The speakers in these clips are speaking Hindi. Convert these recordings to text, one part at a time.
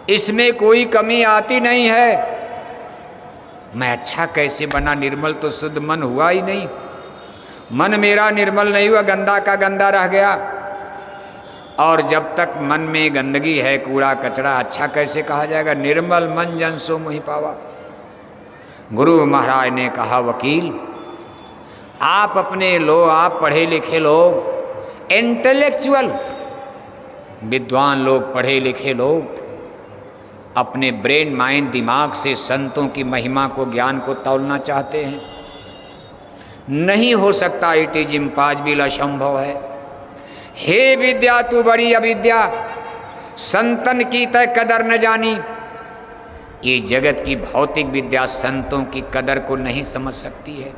इसमें कोई कमी आती नहीं है। मैं अच्छा कैसे बना? निर्मल तो शुद्ध मन हुआ ही नहीं। मन मेरा निर्मल नहीं हुआ, गंदा का गंदा रह गया। और जब तक मन में गंदगी है, कूड़ा कचरा, अच्छा कैसे कहा जाएगा? निर्मल मन जन सो मोहि पावा। गुरु महाराज ने कहा, वकील आप अपने लो, आप पढ़े लिखे लोग, इंटेलेक्चुअल विद्वान लोग, पढ़े लिखे लोग, अपने ब्रेन माइंड दिमाग से संतों की महिमा को, ज्ञान को तौलना चाहते हैं। नहीं हो सकता, इट इज इम्पॉसिबल, असंभव है। हे विद्या तू बड़ी अविद्या, संतन की तय कदर न जानी। ये जगत की भौतिक विद्या संतों की कदर को नहीं समझ सकती है।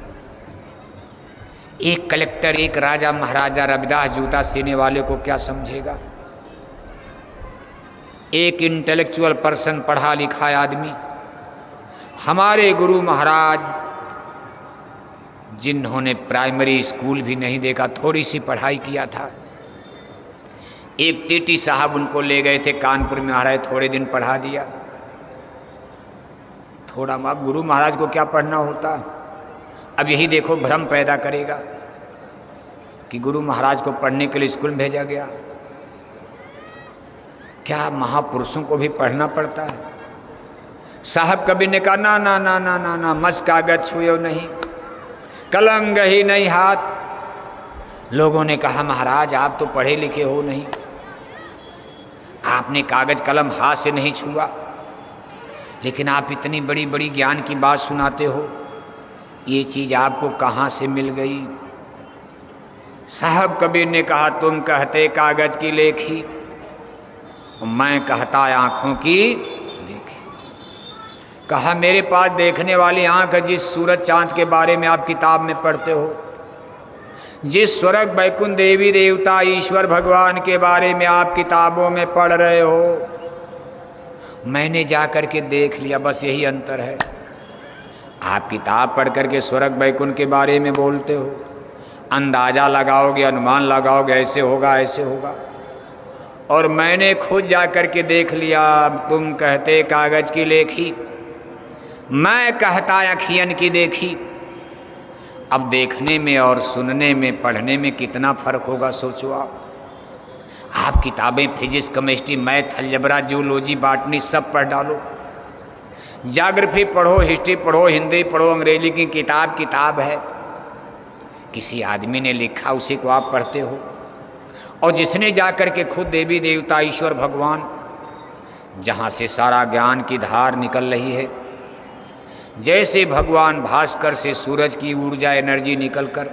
एक कलेक्टर, एक राजा महाराजा रविदास जूता सीने वाले को क्या समझेगा? एक इंटेलेक्चुअल पर्सन, पढ़ा लिखा आदमी, हमारे गुरु महाराज जिन्होंने प्राइमरी स्कूल भी नहीं देखा, थोड़ी सी पढ़ाई किया था, एक टीटी साहब उनको ले गए थे कानपुर में, महाराज थोड़े दिन पढ़ा दिया। थोड़ा माँ, गुरु महाराज को क्या पढ़ना होता? अब यही देखो भ्रम पैदा करेगा कि गुरु महाराज को पढ़ने के लिए स्कूल में भेजा गया। क्या महापुरुषों को भी पढ़ना पड़ता है? साहब कभी ने कहा, ना ना ना ना ना ना, मस कागज छुए नहीं, कलम गही नहीं हाथ। लोगों ने कहा, महाराज आप तो पढ़े लिखे हो नहीं, आपने कागज कलम हाथ से नहीं छुआ, लेकिन आप इतनी बड़ी बड़ी ज्ञान की बात सुनाते हो, ये चीज आपको कहाँ से मिल गई? साहब कबीर ने कहा, तुम कहते कागज की लेखी, मैं कहता आंखों की देखी। कहा, मेरे पास देखने वाली आंख है, जिस सूरज चांद के बारे में आप किताब में पढ़ते हो, जिस स्वर्ग बैकुंठ देवी देवता ईश्वर भगवान के बारे में आप किताबों में पढ़ रहे हो, मैंने जा कर के देख लिया। बस यही अंतर है। आप किताब पढ़ करके स्वर्ग बैकुंठ के बारे में बोलते हो, अंदाजा लगाओगे, अनुमान लगाओगे, ऐसे होगा ऐसे होगा, और मैंने खुद जा कर के देख लिया। तुम कहते कागज की लेखी, मैं कहता अखियन की देखी। अब देखने में और सुनने में, पढ़ने में कितना फर्क होगा, सोचो आप किताबें physics, chemistry, math, algebra, zoology, botany सब पढ़ डालो, ज्योग्राफी पढ़ो, हिस्ट्री पढ़ो, हिंदी पढ़ो, अंग्रेजी की किताब किताब है, किसी आदमी ने लिखा, उसी को आप पढ़ते हो। और जिसने जाकर के खुद देवी देवता ईश्वर भगवान, जहाँ से सारा ज्ञान की धार निकल रही है, जैसे भगवान भास्कर से सूरज की ऊर्जा, एनर्जी निकलकर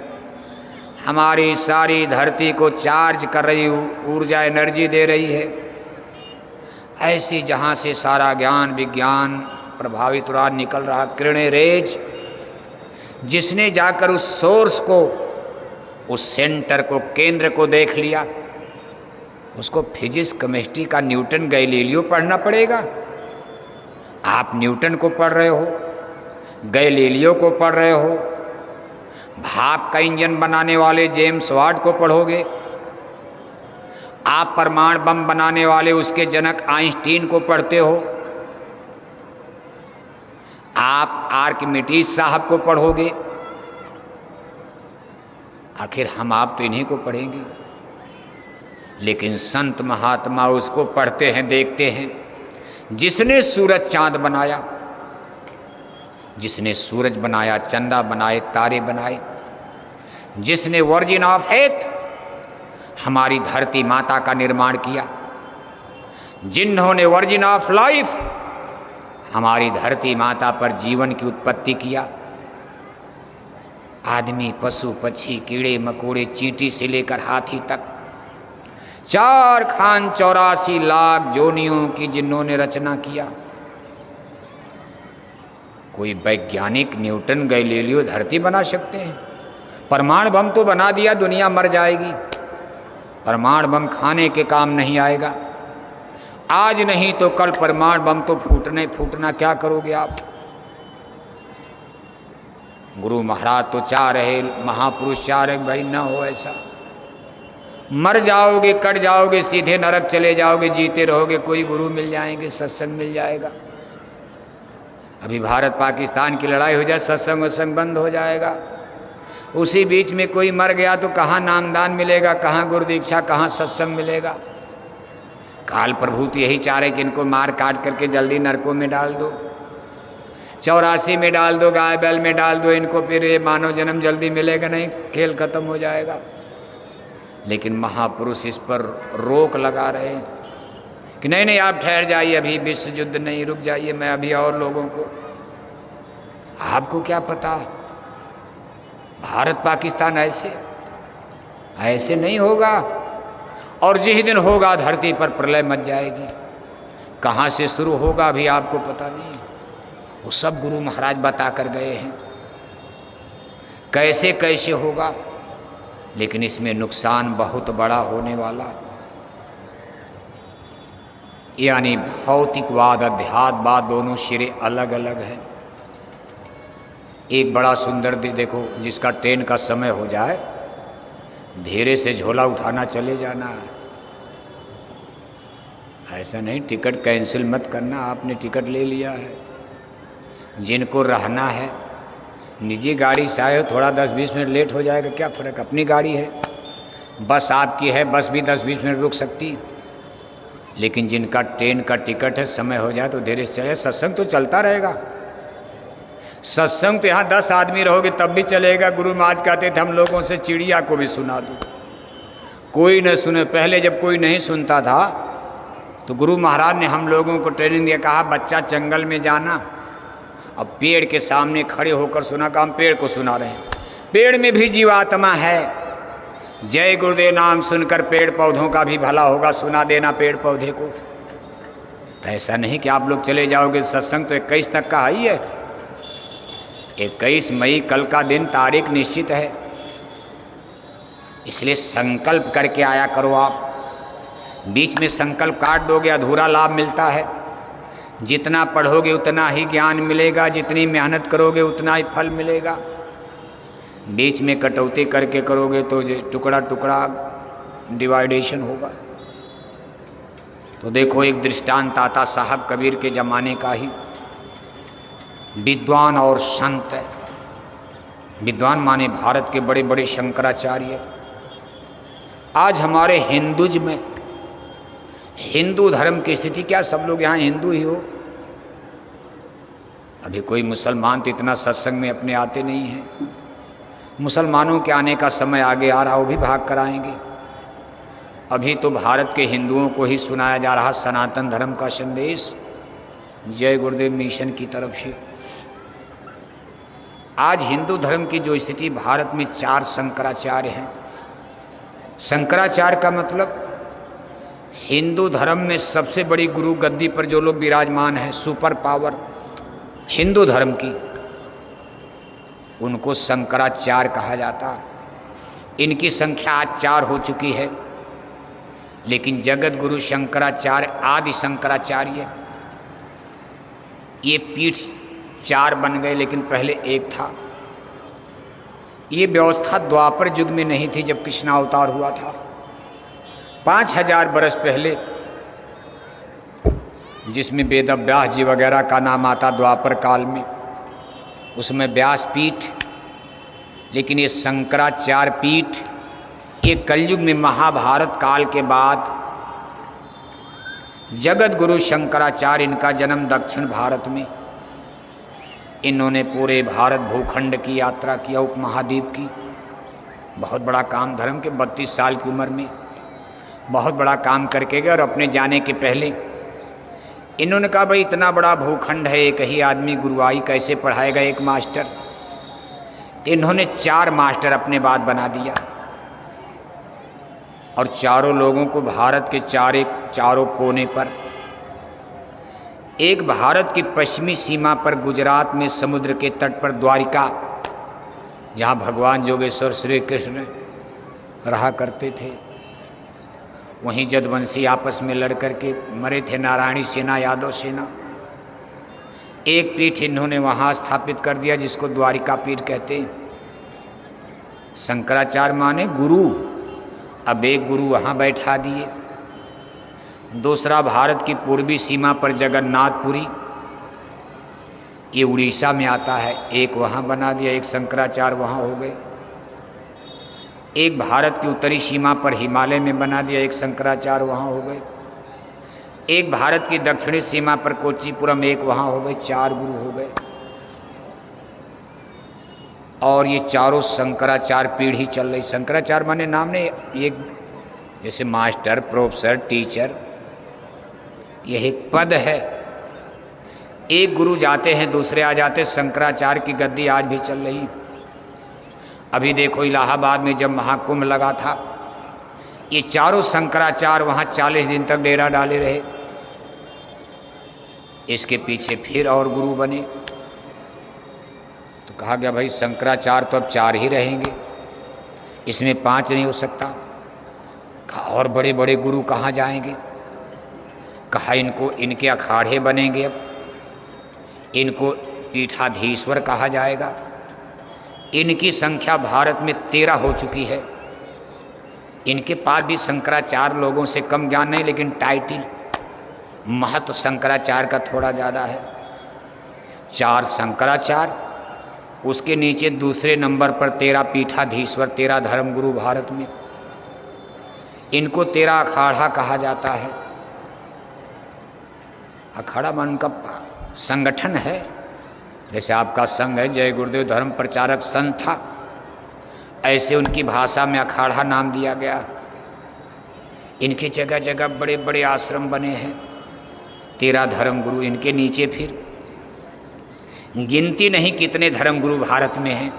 हमारी सारी धरती को चार्ज कर रही, ऊर्जा एनर्जी दे रही है, ऐसे जहाँ से सारा ज्ञान विज्ञान प्रभावित रहा, निकल रहा, किरणें, रेज, जिसने जाकर उस सोर्स को, उस सेंटर को, केंद्र को देख लिया, उसको फिजिक्स, केमिस्ट्री का न्यूटन, गैलीलियो पढ़ना पड़ेगा। आप न्यूटन को पढ़ रहे हो, गैलीलियो को पढ़ रहे हो, भाप का इंजन बनाने वाले जेम्स वाट को पढ़ोगे, आप परमाणु बम बनाने वाले उसके जनक आइंस्टीन को पढ़ते हो, आप आर्किमिडीज साहब को पढ़ोगे, आखिर हम आप तो इन्हीं को पढ़ेंगे। लेकिन संत महात्मा उसको पढ़ते हैं, देखते हैं, जिसने सूरज चांद बनाया, जिसने सूरज बनाया, चंदा बनाए, तारे बनाए, जिसने वर्जिन ऑफ एर्थ हमारी धरती माता का निर्माण किया, जिन्होंने वर्जिन ऑफ लाइफ हमारी धरती माता पर जीवन की उत्पत्ति किया, आदमी, पशु, पक्षी, कीड़े मकोड़े, चींटी से लेकर हाथी तक, 4,84 लाख जोनियों की जिन्होंने रचना किया। कोई वैज्ञानिक न्यूटन, गैलीलियो धरती बना सकते हैं? परमाणु बम तो बना दिया, दुनिया मर जाएगी। परमाणु बम खाने के काम नहीं आएगा। आज नहीं तो कल परमाणु बम तो फूटना, क्या करोगे आप? गुरु महाराज तो चाह रहे, महापुरुष चाह रहे, भाई ना हो ऐसा। मर जाओगे, कट जाओगे, सीधे नरक चले जाओगे, जीते रहोगे, कोई गुरु मिल जाएंगे, सत्संग मिल जाएगा। अभी भारत पाकिस्तान की लड़ाई हो जाए, सत्संग वत्संग बंद हो जाएगा। उसी बीच में कोई मर गया तो कहाँ नामदान मिलेगा, कहाँ गुरु दीक्षा, कहाँ सत्संग मिलेगा। काल प्रभु तो यही चाह रहे कि इनको मार काट करके जल्दी नरकों में डाल दो, 84 में डाल दो, गाय बैल में डाल दो इनको, फिर ये मानव जन्म जल्दी मिलेगा नहीं, खेल खत्म हो जाएगा। लेकिन महापुरुष इस पर रोक लगा रहे हैं कि नहीं नहीं आप ठहर जाइए, अभी विश्व युद्ध नहीं, रुक जाइए, मैं अभी और लोगों को। आपको क्या पता भारत पाकिस्तान ऐसे नहीं होगा। और जिस दिन होगा धरती पर प्रलय मच जाएगी। कहाँ से शुरू होगा अभी आपको पता नहीं, वो सब गुरु महाराज बता कर गए हैं कैसे कैसे होगा। लेकिन इसमें नुकसान बहुत बड़ा होने वाला, यानी भौतिकवाद अध्यात्मवाद दोनों सिरे अलग अलग हैं। एक बड़ा सुंदर देखो, जिसका ट्रेन का समय हो जाए धीरे से झोला उठाना चले जाना है। ऐसा नहीं टिकट कैंसिल मत करना, आपने टिकट ले लिया है। जिनको रहना है निजी गाड़ी से आए हो, थोड़ा 10-20 मिनट लेट हो जाएगा, क्या फ़र्क, अपनी गाड़ी है, बस आपकी है, बस भी 10-20 मिनट रुक सकती। लेकिन जिनका ट्रेन का टिकट है, समय हो जाए तो धीरे से चले। सत्संग तो चलता रहेगा, सत्संग तो यहाँ 10 आदमी रहोगे तब भी चलेगा। गुरु महाराज कहते थे हम लोगों से चिड़िया को भी सुना दो, कोई न सुने। पहले जब कोई नहीं सुनता था तो गुरु महाराज ने हम लोगों को ट्रेनिंग दिया, कहा बच्चा जंगल में जाना, अब पेड़ के सामने खड़े होकर सुना, का हम पेड़ को सुना रहे हैं, पेड़ में भी जीवात्मा है, जय गुरुदेव नाम सुनकर पेड़ पौधों का भी भला होगा, सुना देना पेड़ पौधे को। तो ऐसा नहीं कि आप लोग चले जाओगे। सत्संग तो 21 तक का ही है, 21 मई कल का दिन, तारीख निश्चित है, इसलिए संकल्प करके आया करो। आप बीच में संकल्प काट दोगे, अधूरा लाभ मिलता है। जितना पढ़ोगे उतना ही ज्ञान मिलेगा, जितनी मेहनत करोगे उतना ही फल मिलेगा। बीच में कटौती करके करोगे तो टुकड़ा टुकड़ा डिवाइडेशन होगा। तो देखो एक दृष्टांत आता साहब कबीर के ज़माने का ही, विद्वान और संत है। विद्वान माने भारत के बड़े बड़े शंकराचार्य। आज हमारे हिंदुज़्म में, हिंदू धर्म की स्थिति क्या, सब लोग यहाँ हिंदू ही हो। अभी कोई मुसलमान तो इतना सत्संग में अपने आते नहीं हैं। मुसलमानों के आने का समय आगे आ रहा, वो भी भाग कर आएंगे। अभी तो भारत के हिंदुओं को ही सुनाया जा रहा सनातन धर्म का संदेश, जय गुरुदेव मिशन की तरफ से। आज हिंदू धर्म की जो स्थिति, भारत में 4 शंकराचार्य हैं। शंकराचार्य का मतलब हिंदू धर्म में सबसे बड़ी गुरु गद्दी पर जो लोग विराजमान हैं, सुपर पावर हिंदू धर्म की, उनको शंकराचार्य कहा जाता। इनकी संख्या आज 4 हो चुकी है। लेकिन जगत गुरु शंकराचार्य, आदि शंकराचार्य, ये पीठ 4 बन गए, लेकिन पहले एक था। ये व्यवस्था द्वापर युग में नहीं थी, जब कृष्णावतार हुआ था 5000 बरस पहले, जिसमें वेद व्यास जी वगैरह का नाम आता द्वापर काल में, उसमें व्यास पीठ। लेकिन ये शंकराचार्य पीठ ये कलयुग में महाभारत काल के बाद जगत गुरु शंकराचार्य, इनका जन्म दक्षिण भारत में। इन्होंने पूरे भारत भूखंड की यात्रा किया, उपमहाद्वीप की। बहुत बड़ा काम, धर्म के 32 साल की उम्र में बहुत बड़ा काम करके गए। और अपने जाने के पहले इन्होंने कहा भाई इतना बड़ा भूखंड है, एक ही आदमी गुरुआई कैसे पढ़ाएगा, एक मास्टर। इन्होंने 4 मास्टर अपने बाद बना दिया, और चारों लोगों को भारत के चारों कोने पर, एक भारत की पश्चिमी सीमा पर गुजरात में समुद्र के तट पर द्वारिका, जहाँ भगवान जोगेश्वर श्री कृष्ण रहा करते थे, वहीं जदवंशी आपस में लड़ करके मरे थे, नारायणी सेना, यादव सेना। एक पीठ इन्होंने वहाँ स्थापित कर दिया, जिसको द्वारिका पीठ कहते हैं। शंकराचार्य माने गुरु, अब एक गुरु वहाँ बैठा दिए, दूसरा भारत की पूर्वी सीमा पर जगन्नाथपुरी, ये उड़ीसा में आता है, एक वहाँ बना दिया, एक शंकराचार्य वहाँ हो गए। एक भारत की उत्तरी सीमा पर हिमालय में बना दिया, एक शंकराचार्य वहाँ हो गए। एक भारत की दक्षिणी सीमा पर कोच्चिपुरम, एक वहाँ हो गए, 4 गुरु हो गए। और ये चारों शंकराचार्य पीढ़ी चल रही। शंकराचार्य माने नाम नहीं, ये जैसे मास्टर, प्रोफेसर, टीचर, यह एक पद है। एक गुरु जाते हैं, दूसरे आ जाते। शंकराचार्य की गद्दी आज भी चल रही। अभी देखो इलाहाबाद में जब महाकुंभ लगा था, ये चारों शंकराचार्य वहाँ 40 दिन तक डेरा डाले रहे। इसके पीछे फिर और गुरु बने, तो कहा गया भाई शंकराचार्य तो अब 4 ही रहेंगे, इसमें 5 नहीं हो सकता। कहा और बड़े बड़े गुरु कहाँ जाएंगे? कहा इनको, इनके अखाड़े बनेंगे, अब इनको पीठाधीश्वर कहा जाएगा। इनकी संख्या भारत में 13 हो चुकी है। इनके पास भी शंकराचार्य लोगों से कम ज्ञान नहीं, लेकिन टाइटिल, महत्व शंकराचार्य का थोड़ा ज़्यादा है। 4 शंकराचार्य, उसके नीचे दूसरे नंबर पर 13 पीठाधीश्वर, 13 धर्मगुरु भारत में। इनको 13 अखाड़ा कहा जाता है। अखाड़ा मान का संगठन है, जैसे आपका संघ है, जय गुरुदेव धर्म प्रचारक संघ था, ऐसे उनकी भाषा में अखाड़ा नाम दिया गया। इनके जगह जगह बड़े बड़े आश्रम बने हैं, 13 धर्मगुरु। इनके नीचे फिर गिनती नहीं कितने धर्मगुरु भारत में हैं।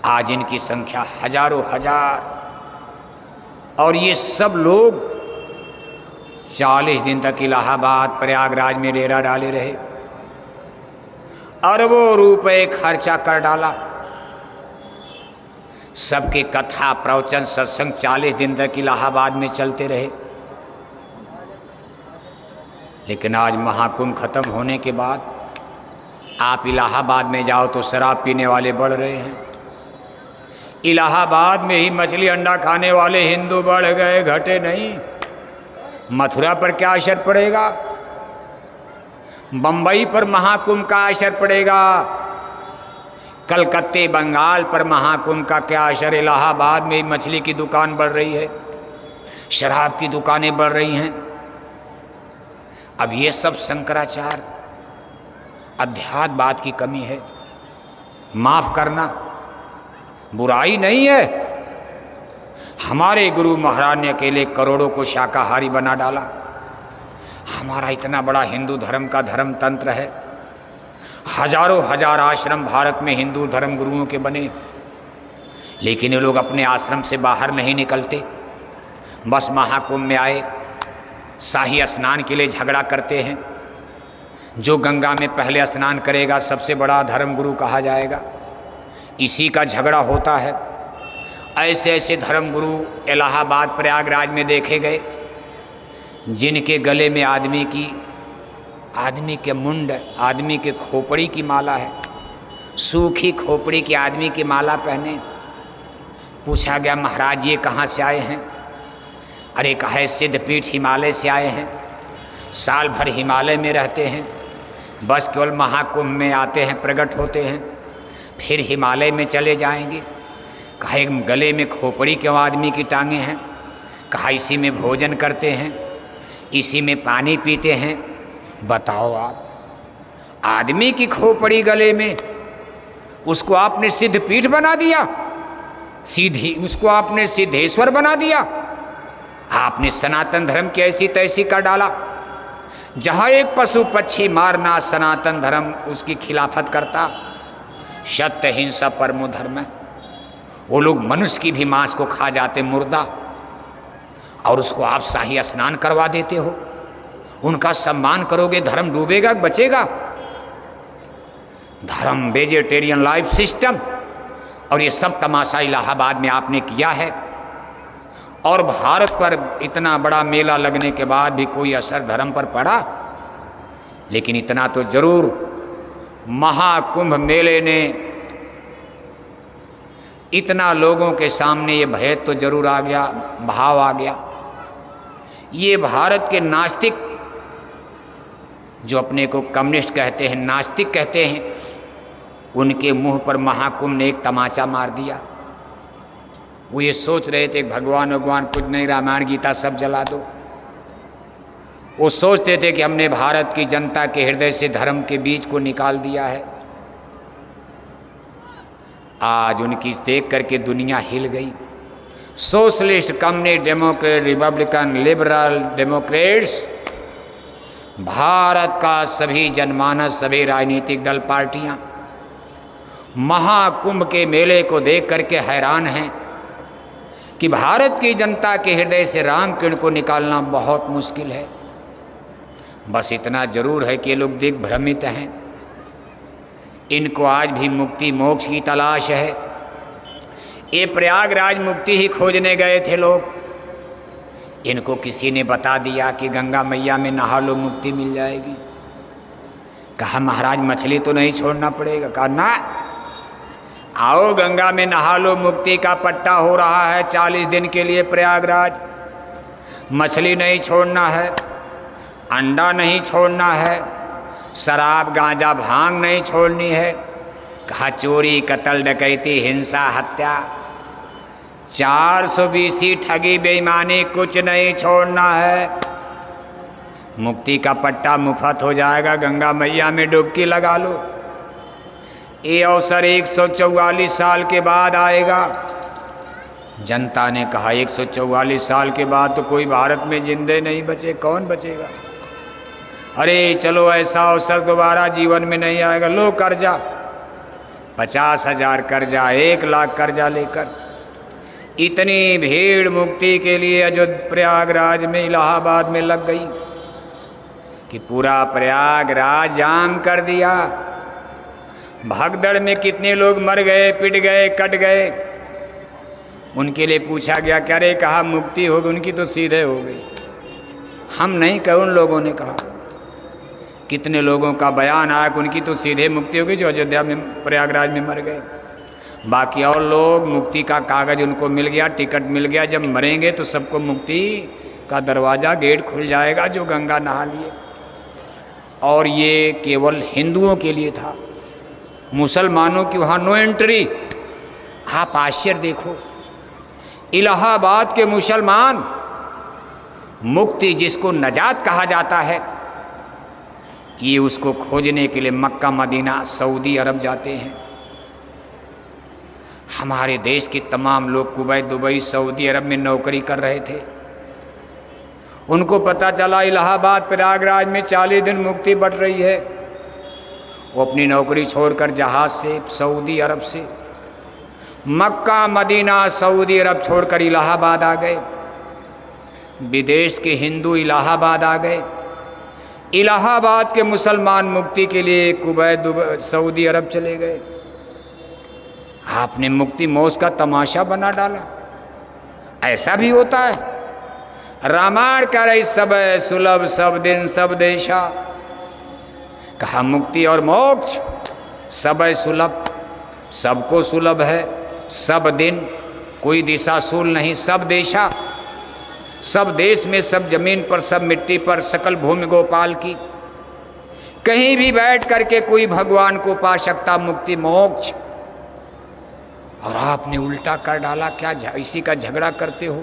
आज इनकी संख्या हजारों हजार। और ये सब लोग 40 दिन तक इलाहाबाद, प्रयागराज में डेरा डाले रहे, अरबों रुपए खर्चा कर डाला। सबके कथा, प्रवचन, सत्संग 40 दिन तक इलाहाबाद में चलते रहे। लेकिन आज महाकुंभ खत्म होने के बाद आप इलाहाबाद में जाओ तो शराब पीने वाले बढ़ रहे हैं। इलाहाबाद में ही मछली अंडा खाने वाले हिंदू बढ़ गए, घटे नहीं। मथुरा पर क्या असर पड़ेगा? बंबई पर महाकुंभ का असर पड़ेगा। कलकत्ते, बंगाल पर महाकुंभ का क्या असर? इलाहाबाद में ही मछली की दुकान बढ़ रही है, शराब की दुकानें बढ़ रही हैं। अब ये सब शंकराचार्य, अध्यात्मवाद की कमी है। माफ करना, बुराई नहीं है। हमारे गुरु महाराज ने अकेले करोड़ों को शाकाहारी बना डाला। हमारा इतना बड़ा हिंदू धर्म का धर्म तंत्र है, हजारों हजार आश्रम भारत में हिंदू धर्म गुरुओं के बने, लेकिन ये लोग अपने आश्रम से बाहर नहीं निकलते। बस महाकुंभ में आए, शाही स्नान के लिए झगड़ा करते हैं। जो गंगा में पहले स्नान करेगा सबसे बड़ा धर्मगुरु कहा जाएगा। इसी का झगड़ा होता है। ऐसे ऐसे धर्मगुरु इलाहाबाद, प्रयागराज में देखे गए, जिनके गले में आदमी के मुंड, आदमी के खोपड़ी की माला है, सूखी खोपड़ी की आदमी की माला पहने। पूछा गया महाराज ये कहाँ से आए हैं? अरे कहे सिद्धपीठ हिमालय से आए हैं, साल भर हिमालय में रहते हैं, बस केवल महाकुंभ में आते हैं, प्रकट होते हैं, फिर हिमालय में चले जाएंगे। कहा गले में खोपड़ी क्यों आदमी की टांगे हैं? कहा इसी में भोजन करते हैं, इसी में पानी पीते हैं। बताओ आप, आदमी की खोपड़ी गले में, उसको आपने सिद्धपीठ बना दिया, सीधी उसको आपने सिद्धेश्वर बना दिया। आपने सनातन धर्म की ऐसी तैसी कर डाला। जहाँ एक पशु पक्षी मारना सनातन धर्म उसकी खिलाफत करता। सत्य हिंसा परमो धर्म है। वो लोग मनुष्य की भी मांस को खा जाते, मुर्दा, और उसको आप शाही स्नान करवा देते हो। उनका सम्मान करोगे, धर्म डूबेगा बचेगा? धर्म, वेजिटेरियन लाइफ सिस्टम, और ये सब तमाशा इलाहाबाद में आपने किया है। और भारत पर इतना बड़ा मेला लगने के बाद भी कोई असर धर्म पर पड़ा? लेकिन इतना तो जरूर, महाकुंभ मेले ने इतना लोगों के सामने ये भय तो जरूर आ गया, भाव आ गया। ये भारत के नास्तिक, जो अपने को कम्युनिस्ट कहते हैं, नास्तिक कहते हैं, उनके मुंह पर महाकुंभ ने एक तमाचा मार दिया। वो ये सोच रहे थे भगवान कुछ नहीं, रामायण गीता सब जला दो। वो सोचते थे कि हमने भारत की जनता के हृदय से धर्म के बीज को निकाल दिया है। आज उनकी देख करके दुनिया हिल गई। Socialist, communist, Democrat, Republican, liberal, Democrats, Bharat का सभी जनमानस, सभी राजनीतिक दल, पार्टियां महाकुंभ के मेले को देख करके हैरान हैं कि भारत की जनता के हृदय से राम किरण को निकालना बहुत मुश्किल है। बस इतना जरूर है कि ये लोग दिग्भ्रमित हैं। इनको आज भी मुक्ति मोक्ष की तलाश है। ये प्रयागराज मुक्ति ही खोजने गए थे लोग। इनको किसी ने बता दिया कि गंगा मैया में नहा लो, मुक्ति मिल जाएगी। कहा महाराज मछली तो नहीं छोड़ना पड़ेगा। कहा ना, आओ गंगा में नहा लो, मुक्ति का पट्टा हो रहा है 40 दिन के लिए प्रयागराज। मछली नहीं छोड़ना है, अंडा नहीं छोड़ना है, शराब गांजा भांग नहीं छोड़नी है। कहा चोरी कत्ल डकैती हिंसा हत्या 420 ठगी बेईमानी कुछ नहीं छोड़ना है। मुक्ति का पट्टा मुफ्त हो जाएगा, गंगा मैया में डुबकी लगा लो। ये अवसर 144 साल के बाद आएगा। जनता ने कहा 144 साल के बाद तो कोई भारत में जिंदे नहीं बचे, कौन बचेगा? अरे चलो ऐसा अवसर दोबारा जीवन में नहीं आएगा। लो कर्जा, 50,000 कर्जा, 1 लाख कर्जा लेकर इतनी भीड़ मुक्ति के लिए अयोध्या प्रयागराज में, इलाहाबाद में लग गई कि पूरा प्रयागराज जाम कर दिया। भगदड़ में कितने लोग मर गए, पिट गए, कट गए। उनके लिए पूछा गया क्या रे, कहा मुक्ति होगी? उनकी तो सीधे हो गई। हम नहीं कहे, उन लोगों ने कहा। कितने लोगों का बयान आया कि उनकी तो सीधे मुक्ति होगी जो अयोध्या में प्रयागराज में मर गए। बाकी और लोग मुक्ति का कागज उनको मिल गया, टिकट मिल गया। जब मरेंगे तो सबको मुक्ति का दरवाज़ा, गेट खुल जाएगा जो गंगा नहा लिए। और ये केवल हिंदुओं के लिए था, मुसलमानों की वहाँ नो एंट्री। आप आश्चर्य देखो, इलाहाबाद के मुसलमान मुक्ति, जिसको नजात कहा जाता है, ये उसको खोजने के लिए मक्का मदीना सऊदी अरब जाते हैं। हमारे देश के तमाम लोग कुवैत, दुबई, सऊदी अरब में नौकरी कर रहे थे। उनको पता चला इलाहाबाद प्रयागराज में 40 दिन मुक्ति बढ़ रही है। वो अपनी नौकरी छोड़कर जहाज से सऊदी अरब से मक्का मदीना सऊदी अरब छोड़कर इलाहाबाद आ गए। विदेश के हिंदू इलाहाबाद आ गए। इलाहाबाद के मुसलमान मुक्ति के लिए कुवैत, दुबई, सऊदी अरब चले गए। आपने मुक्ति मोक्ष का तमाशा बना डाला। ऐसा भी होता है। रामायण कह रही सब सुलभ सब दिन सब देशा। कहा मुक्ति और मोक्ष सब सुलभ, सबको सुलभ है। सब दिन, कोई दिशाशूल नहीं। सब देशा, सब देश में, सब जमीन पर, सब मिट्टी पर, सकल भूमि गोपाल की। कहीं भी बैठ करके कोई भगवान को पा सकता, मुक्ति मोक्ष। और आपने उल्टा कर डाला। क्या इसी का झगड़ा करते हो?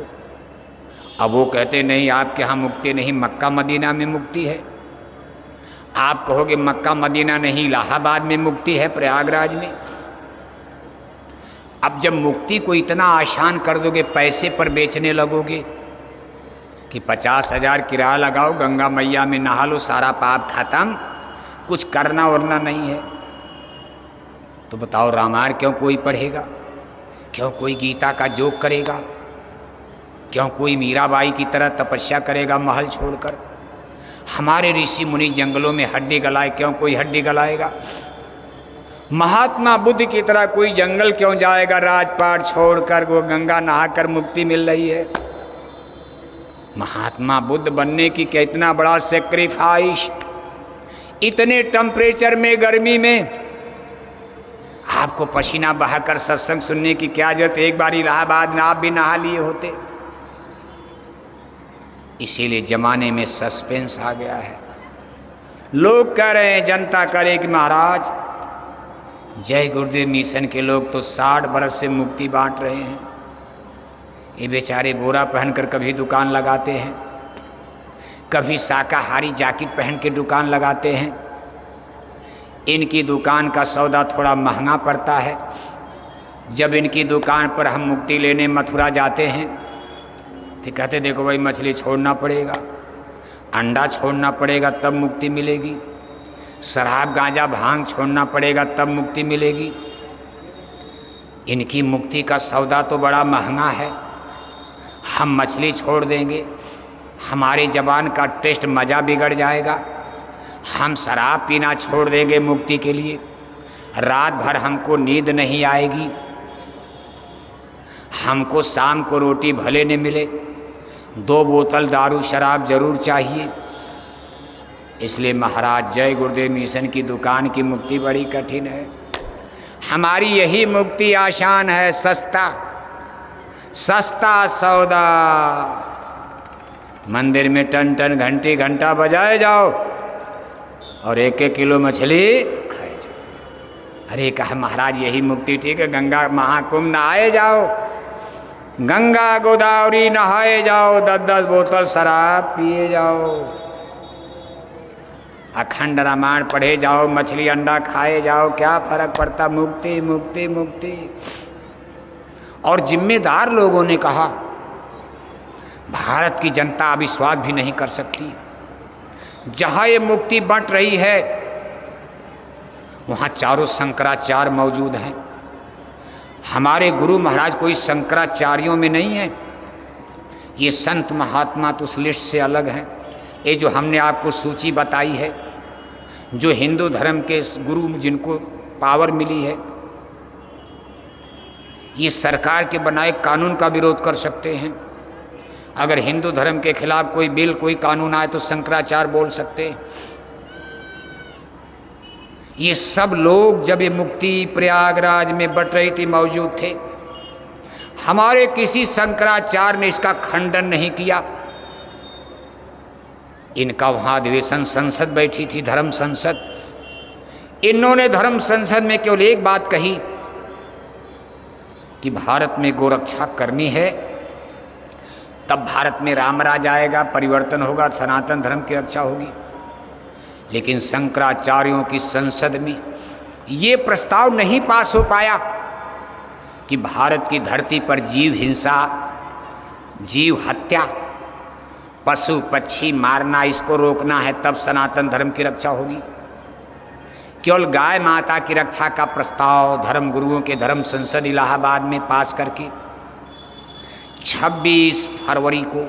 अब वो कहते नहीं, आपके यहाँ मुक्ति नहीं, मक्का मदीना में मुक्ति है। आप कहोगे मक्का मदीना नहीं, इलाहाबाद में मुक्ति है, प्रयागराज में। अब जब मुक्ति को इतना आसान कर दोगे, पैसे पर बेचने लगोगे कि 50,000 किराया लगाओ, गंगा मैया में नहा लो, सारा पाप खत्म, कुछ करना वरना नहीं है, तो बताओ रामायण क्यों कोई पढ़ेगा? क्यों कोई गीता का जोग करेगा? क्यों कोई मीराबाई की तरह तपस्या करेगा महल छोड़कर? हमारे ऋषि मुनि जंगलों में हड्डी गलाए, क्यों कोई हड्डी गलाएगा? महात्मा बुद्ध की तरह कोई जंगल क्यों जाएगा राजपाट छोड़कर? वो गंगा नहाकर मुक्ति मिल रही है। महात्मा बुद्ध बनने की कितना बड़ा सेक्रीफाइस। इतने टेम्परेचर में, गर्मी में आपको पसीना बहाकर सत्संग सुनने की क्या जरूरत, एक बार इलाहाबाद में आप भी नहा लिए होते। इसीलिए जमाने में सस्पेंस आ गया है। लोग कह रहे हैं, जनता करे कि महाराज जय गुरुदेव मिशन के लोग तो 60 बरस से मुक्ति बांट रहे हैं। ये बेचारे बोरा पहनकर कभी दुकान लगाते हैं, कभी शाकाहारी जैकेट पहन के दुकान लगाते हैं। इनकी दुकान का सौदा थोड़ा महंगा पड़ता है। जब इनकी दुकान पर हम मुक्ति लेने मथुरा जाते हैं तो कहते देखो भाई, मछली छोड़ना पड़ेगा, अंडा छोड़ना पड़ेगा तब मुक्ति मिलेगी, शराब गांजा भांग छोड़ना पड़ेगा तब मुक्ति मिलेगी। इनकी मुक्ति का सौदा तो बड़ा महंगा है। हम मछली छोड़ देंगे, हमारी जबान का टेस्ट मज़ा बिगड़ जाएगा। हम शराब पीना छोड़ देंगे मुक्ति के लिए, रात भर हमको नींद नहीं आएगी। हमको शाम को रोटी भले न मिले, 2 बोतल दारू शराब जरूर चाहिए। इसलिए महाराज जय गुरुदेव मिशन की दुकान की मुक्ति बड़ी कठिन है। हमारी यही मुक्ति आसान है, सस्ता सस्ता सौदा। मंदिर में टन टन घंटी घंटा बजाए जाओ और 1-1 किलो मछली खाए जाओ। अरे कहा महाराज यही मुक्ति ठीक है, गंगा महाकुंभ नहाए जाओ, गंगा गोदावरी नहाए जाओ, 10-10 बोतल शराब पिए जाओ, अखंड रामायण पढ़े जाओ, मछली अंडा खाए जाओ, क्या फर्क पड़ता। मुक्ति मुक्ति मुक्ति। और जिम्मेदार लोगों ने कहा भारत की जनता अविश्वास भी नहीं कर सकती। जहाँ ये मुक्ति बंट रही है वहाँ चारों शंकराचार्य मौजूद हैं। हमारे गुरु महाराज कोई शंकराचार्यों में नहीं है। ये संत महात्मा तो उस लिस्ट से अलग हैं। ये जो हमने आपको सूची बताई है, जो हिंदू धर्म के गुरु जिनको पावर मिली है, ये सरकार के बनाए कानून का विरोध कर सकते हैं। अगर हिंदू धर्म के खिलाफ कोई बिल कोई कानून आए तो शंकराचार्य बोल सकते हैं। ये सब लोग जब ये मुक्ति प्रयागराज में बट रही थी मौजूद थे। हमारे किसी शंकराचार्य ने इसका खंडन नहीं किया। इनका वहाँ अधिवेशन संसद बैठी थी, धर्म संसद। इन्होंने धर्म संसद में केवल एक बात कही कि भारत में गोरक्षा करनी है, तब भारत में राम राज आएगा, परिवर्तन होगा, सनातन धर्म की रक्षा होगी। लेकिन शंकराचार्यों की संसद में ये प्रस्ताव नहीं पास हो पाया कि भारत की धरती पर जीव हिंसा, जीव हत्या, पशु पक्षी मारना, इसको रोकना है, तब सनातन धर्म की रक्षा होगी। केवल गाय माता की रक्षा का प्रस्ताव धर्म गुरुओं के धर्म संसद इलाहाबाद में पास करके 26 फरवरी को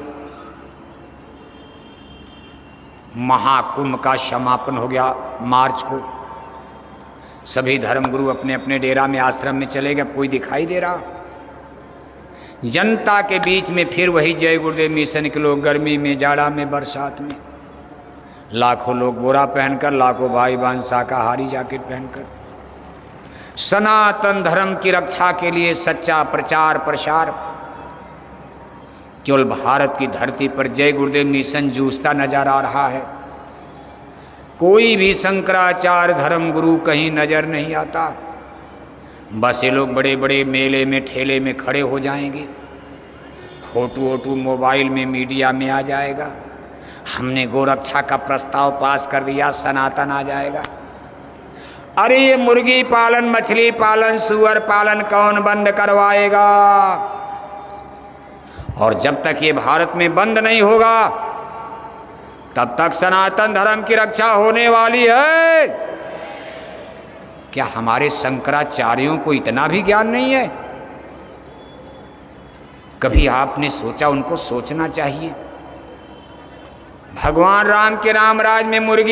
महाकुंभ का समापन हो गया। मार्च को सभी धर्मगुरु अपने अपने डेरा में, आश्रम में चले गए, कोई दिखाई दे रहा। जनता के बीच में फिर वही जय गुरुदेव मिशन के लोग, गर्मी में, जाड़ा में, बरसात में, लाखों लोग बोरा पहनकर, लाखों भाई बहन शाकाहारी जैकेट पहनकर सनातन धर्म की रक्षा के लिए सच्चा प्रचार प्रसार। केवल भारत की धरती पर जय गुरुदेव मिशन जूझता नजर आ रहा है। कोई भी शंकराचार्य धर्म गुरु कहीं नजर नहीं आता। बस ये लोग बड़े बड़े मेले में, ठेले में खड़े हो जाएंगे, फोटो वोटो मोबाइल में, मीडिया में आ जाएगा, हमने गोरक्षा का प्रस्ताव पास कर दिया, सनातन आ जाएगा। अरे ये मुर्गी पालन, मछली पालन, सुअर पालन कौन बंद करवाएगा? और जब तक ये भारत में बंद नहीं होगा तब तक सनातन धर्म की रक्षा होने वाली है। क्या हमारे शंकराचार्यों को इतना भी ज्ञान नहीं है? कभी आपने सोचा? उनको सोचना चाहिए। भगवान राम के राम राज में मुर्गी